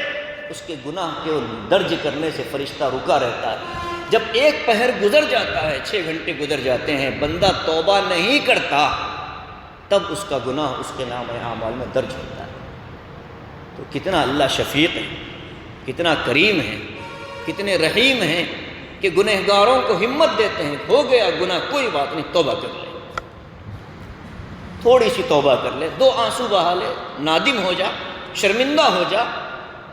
اس کے گناہ کے درج کرنے سے فرشتہ رکا رہتا ہے۔ جب ایک پہر گزر جاتا ہے، 6 گھنٹے گزر جاتے ہیں، بندہ توبہ نہیں کرتا، تب اس کا گناہ اس کے نام اعمال میں درج ہوتا ہے۔ تو کتنا اللہ شفیق ہے، کتنا کریم ہے، کتنے رحیم ہیں کہ گنہگاروں کو ہمت دیتے ہیں، ہو گیا گناہ کوئی بات نہیں، توبہ کر لے، تھوڑی سی توبہ کر لے، 2 آنسو بہا لے، نادم ہو جا، شرمندہ ہو جا،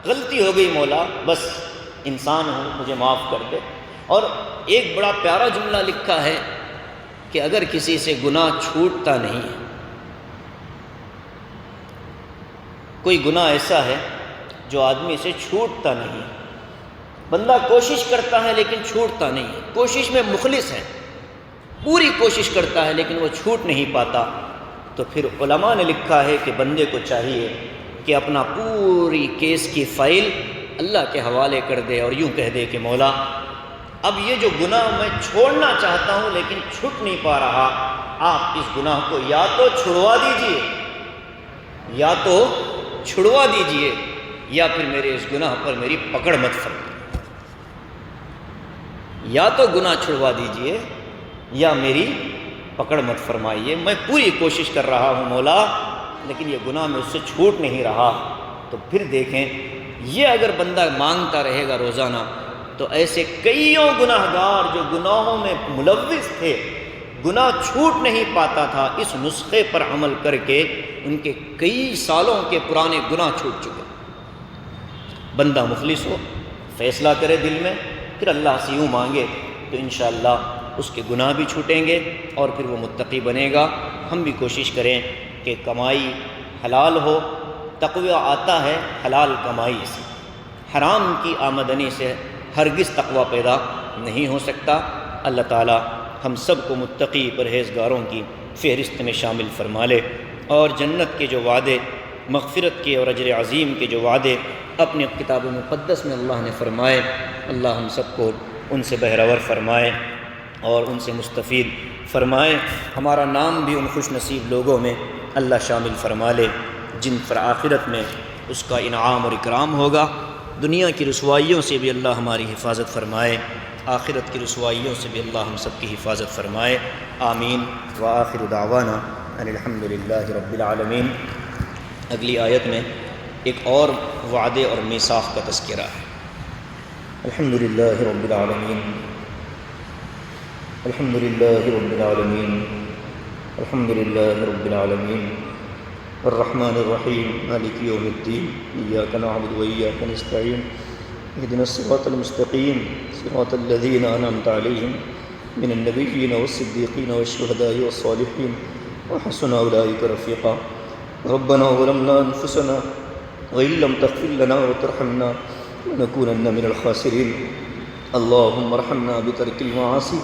غلطی ہو گئی مولا، بس انسان ہوں، مجھے معاف کر دے۔ اور ایک بڑا پیارا جملہ لکھا ہے کہ اگر کسی سے گناہ چھوٹتا نہیں ہے، کوئی گناہ ایسا ہے جو آدمی سے چھوٹتا نہیں، بندہ کوشش کرتا ہے لیکن چھوٹتا نہیں ہے، کوشش میں مخلص ہے، پوری کوشش کرتا ہے لیکن وہ چھوٹ نہیں پاتا، تو پھر علماء نے لکھا ہے کہ بندے کو چاہیے کہ اپنا پوری کیس کی فائل اللہ کے حوالے کر دے اور یوں کہہ دے کہ مولا اب یہ جو گناہ میں چھوڑنا چاہتا ہوں لیکن چھٹ نہیں پا رہا، آپ اس گناہ کو یا تو چھڑوا دیجئے، یا تو چھڑوا دیجئے، یا پھر میرے اس گناہ پر میری پکڑ مت فرمائیے۔ یا تو گناہ چھڑوا دیجئے یا میری پکڑ مت فرمائیے، میں پوری کوشش کر رہا ہوں مولا، لیکن یہ گناہ میں اس سے چھوٹ نہیں رہا۔ تو پھر دیکھیں، یہ اگر بندہ مانگتا رہے گا روزانہ، تو ایسے کئیوں گناہ گار جو گناہوں میں ملوث تھے، گناہ چھوٹ نہیں پاتا تھا، اس نسخے پر عمل کر کے ان کے کئی سالوں کے پرانے گناہ چھوٹ چکے۔ بندہ مخلص ہو، فیصلہ کرے دل میں، پھر اللہ سے یوں مانگے تو انشاءاللہ اس کے گناہ بھی چھوٹیں گے اور پھر وہ متقی بنے گا۔ ہم بھی کوشش کریں کہ کمائی حلال ہو، تقوی آتا ہے حلال کمائی سے، حرام کی آمدنی سے ہرگز تقوی پیدا نہیں ہو سکتا۔ اللہ تعالی ہم سب کو متقی پرہیزگاروں کی فہرست میں شامل فرما لے، اور جنت کے جو وعدے، مغفرت کے اور اجر عظیم کے جو وعدے اپنے کتاب مقدس میں اللہ نے فرمائے، اللہ ہم سب کو ان سے بہرور فرمائے اور ان سے مستفید فرمائے۔ ہمارا نام بھی ان خوش نصیب لوگوں میں اللہ شامل فرما لے جن پر آخرت میں اس کا انعام اور اکرام ہوگا۔ دنیا کی رسوائیوں سے بھی اللہ ہماری حفاظت فرمائے، آخرت کی رسوائیوں سے بھی اللہ ہم سب کی حفاظت فرمائے۔ آمین وآخر دعوانا ان الحمد للہ رب العالمین۔ اگلی آیت میں ایک اور وعدے اور میثاق کا تذکرہ ہے۔ الحمدللہ رب العالمین، الحمدللہ رب العالمین، الحمدللہ رب العالمین، الرحمن الرحیم، مالک یوم الدین، ایاک نعبد و ایاک نستعین، اهدنا الصراط المستقیم، صراط الذین انعمت علیہم من النبیین والصدیقین والشہداء والصالحین وحسن اولئک رفیقا۔ ربنا ظلمنا انفسنا وإن لم تغفر لنا وترحمنا لنكونن من الخاسرين۔ اللهم ارحمنا بترك المعاصي،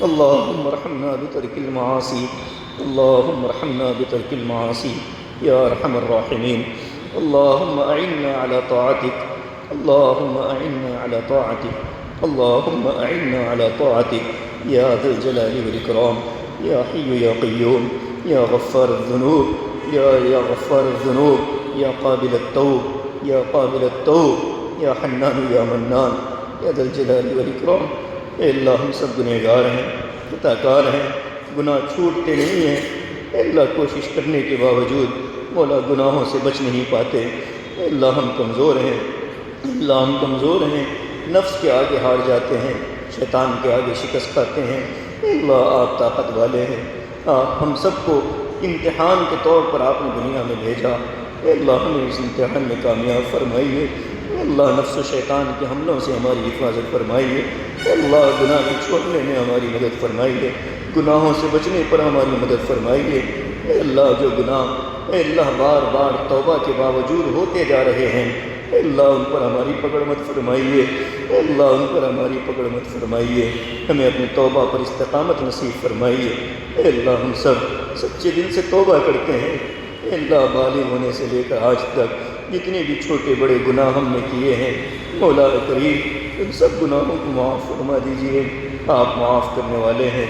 اللهم ارحمنا بترك المعاصي، اللهم ارحمنا بترك المعاصي يا ارحم الراحمين۔ اللهم اعنا على طاعتك، اللهم اعنا على طاعتك، اللهم اعنا على طاعتك يا ذا الجلال والإكرام، يا حي يا قيوم، يا غفار الذنوب، يا غفار الذنوب، یا قابل التوب، یا قابل التوب، یا حنان یا منان، یا ذا الجلال والاکرام۔ اے اللہ ہم سب گنہگار ہیں، خطا کار ہیں، گناہ چھوٹتے نہیں ہیں۔ اے اللہ کوشش کرنے کے باوجود مولا گناہوں سے بچ نہیں پاتے۔ اے اللہ ہم کمزور ہیں، اللہ ہم کمزور ہیں، نفس کے آگے ہار جاتے ہیں، شیطان کے آگے شکست کھاتے ہیں۔ اے اللہ آپ طاقت والے ہیں، آپ ہم سب کو امتحان کے طور پر آپ نے دنیا میں بھیجا۔ اے اللہ ہمیں اس امتحان میں کامیاب فرمائیے۔ اے اللہ نفس و شیطان کے حملوں سے ہماری حفاظت فرمائیے۔ اے اللہ گناہ کو چھوڑنے میں ہماری مدد فرمائیے، گناہوں سے بچنے پر ہماری مدد فرمائیے۔ اے اللہ جو گناہ اے اللہ بار بار توبہ کے باوجود ہوتے جا رہے ہیں، اے اللہ ان پر ہماری پکڑ مت فرمائیے، اے اللہ ان پر ہماری پکڑ مت فرمائیے، ہمیں اپنی توبہ پر استقامت نصیب فرمائیے۔ اے اللہ ہم سب سچے دل سے توبہ کرتے ہیں۔ اے اللہ بالغ ہونے سے لے کر آج تک جتنے بھی چھوٹے بڑے گناہ ہم نے کیے ہیں، مولا کریم ان سب گناہوں کو معاف فرما دیجیے۔ آپ معاف کرنے والے ہیں،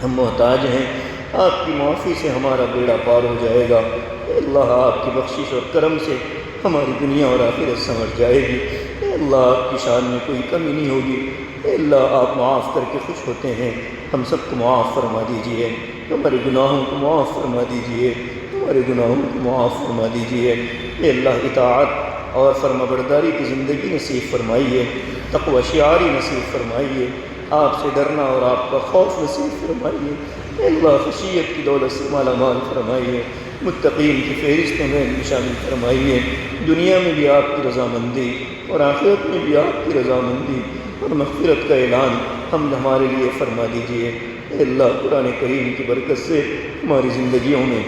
ہم محتاج ہیں، آپ کی معافی سے ہمارا بیڑا پار ہو جائے گا۔ اے اللہ آپ کی بخشش اور کرم سے ہماری دنیا اور آخرت سنور جائے گی۔ اے اللہ آپ کی شان میں کوئی کمی نہیں ہوگی۔ اے اللہ آپ معاف کر کے خوش ہوتے ہیں، ہم سب کو معاف فرما دیجیے، ہمارے گناہوں کو معاف فرما دیجیے، ہمارے گناہوں کو معاف فرما دیجیے۔ اے اللہ اطاعت اور فرما برداری کی زندگی نصیب فرمائیے، تقوی شعاری نصیب فرمائیے، آپ سے ڈرنا اور آپ کا خوف نصیب فرمائیے۔ اے اللہ خشیت کی دولت سے مالا مال فرمائیے، متقین کی فہرست میں شامل فرمائیے۔ دنیا میں بھی آپ کی رضامندی اور آخرت میں بھی آپ کی رضامندی اور مغفرت کا اعلان ہمارے لیے فرما دیجیے۔ اے اللہ قرآن کریم کی برکت سے ہماری زندگیوں میں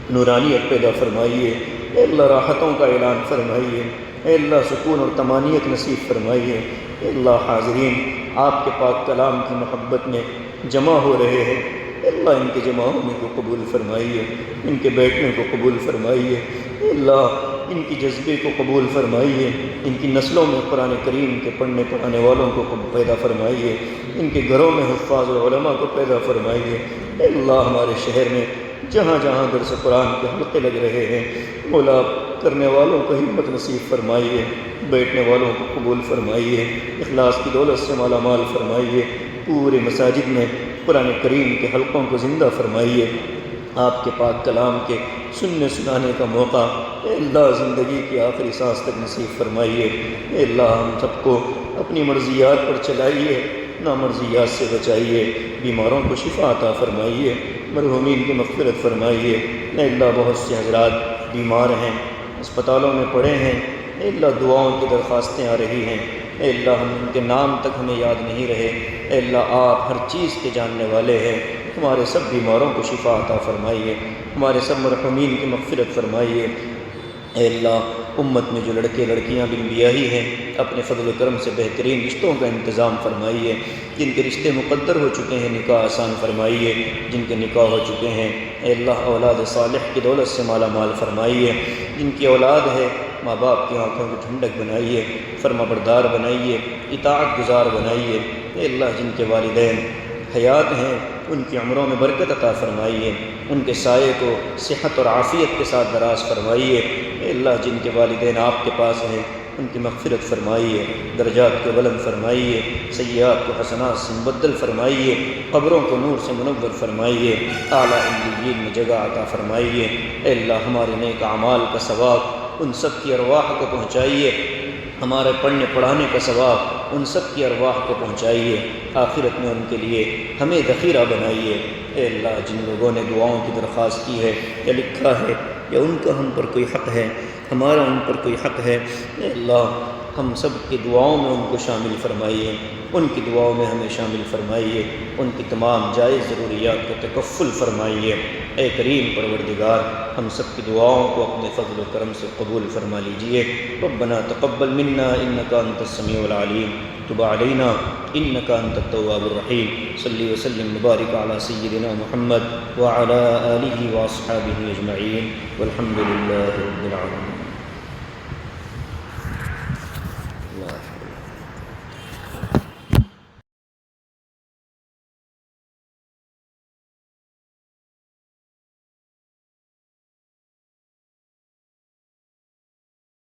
نورانیت پیدا فرمائیے۔ اے اللہ راحتوں کا اعلان فرمائیے۔ اے اللہ سکون اور طمانینت نصیب فرمائیے۔ اے اللہ حاضرین آپ کے پاک کلام کی محبت میں جمع ہو رہے ہیں، اے اللہ ان کے جمع ہونے کو قبول فرمائیے، ان کے بیٹھنے کو قبول فرمائیے۔ اے اللہ ان کی جذبے کو قبول فرمائیے، ان کی نسلوں میں قرآن کریم کے پڑھنے پڑھانے والوں کو پیدا فرمائیے، ان کے گھروں میں حفاظ اور علماء کو پیدا فرمائیے۔ اے اللہ ہمارے شہر میں جہاں جہاں درس قرآن کے حلقے لگ رہے ہیں، مولا کرنے والوں کو ہمت نصیب فرمائیے، بیٹھنے والوں کو قبول فرمائیے، اخلاص کی دولت سے مالا مال فرمائیے۔ پورے مساجد میں قرآن کریم کے حلقوں کو زندہ فرمائیے، آپ کے پاک کلام کے سننے سنانے کا موقع اے اللہ زندگی کی آخری سانس تک نصیب فرمائیے۔ اے اللہ ہم سب کو اپنی مرضیات پر چلائیے، نامرضیات سے بچائیے، بیماروں کو شفا عطا فرمائیے، مرحومین کی مغفرت فرمائیے۔ اے اللہ بہت سے حضرات بیمار ہیں، اسپتالوں میں پڑے ہیں، اے اللہ دعاؤں کی درخواستیں آ رہی ہیں، اے اللہ ہم ان کے نام تک ہمیں یاد نہیں رہے، اے اللہ آپ ہر چیز کے جاننے والے ہیں، ہمارے سب بیماروں کو شفا عطا فرمائیے، ہمارے سب مرحومین کی مغفرت فرمائیے۔ اے اللہ امت میں جو لڑکے لڑکیاں بن بیاہی ہیں اپنے فضل و کرم سے بہترین رشتوں کا انتظام فرمائیے، جن کے رشتے مقدر ہو چکے ہیں نکاح آسان فرمائیے، جن کے نکاح ہو چکے ہیں اے اللہ اولاد صالح کی دولت سے مالا مال فرمائیے، جن کی اولاد ہے ماں باپ کی آنکھوں کی ٹھنڈک بنائیے، فرما بردار بنائیے، اطاعت گزار بنائیے۔ اے اللہ جن کے والدین حیات ہیں ان کی عمروں میں برکت عطا فرمائیے، ان کے سائے کو صحت اور عافیت کے ساتھ دراز فرمائیے۔ اے اللہ جن کے والدین آپ کے پاس ہیں ان کی مغفرت فرمائیے، درجات کو بلند فرمائیے، سیئات کو حسنات سے مبدل فرمائیے، قبروں کو نور سے منور فرمائیے، اعلیٰ علیین میں جگہ عطا فرمائیے۔ اے اللہ ہمارے نیک اعمال کا ثواب ان سب کی ارواح کو پہنچائیے، ہمارے پڑھنے پڑھانے کا ثواب ان سب کی ارواح کو پہنچائیے، آخرت میں ان کے لیے ہمیں ذخیرہ بنائیے۔ اے اللہ، جن لوگوں نے دعاؤں کی درخواست کی ہے یا لکھا ہے یا ان کا ہم پر کوئی حق ہے، ہمارا ان پر کوئی حق ہے، اے اللہ ہم سب کی دعاؤں میں ان کو شامل فرمائیے، ان کی دعاؤں میں ہمیں شامل فرمائیے، ان کی تمام جائز ضروریات کو تکفل فرمائیے۔ اے کریم پروردگار، ہم سب کی دعاؤں کو اپنے فضل و کرم سے قبول فرما لیجئے۔ ربنا تقبل منا انک انت السمیع العلیم، تب علینا انک انت التواب الرحیم۔ صلی وسلم وبارک علی سیدنا محمد وعلی آلہ واصحابہ اجمعین، والحمد للہ رب العالمین۔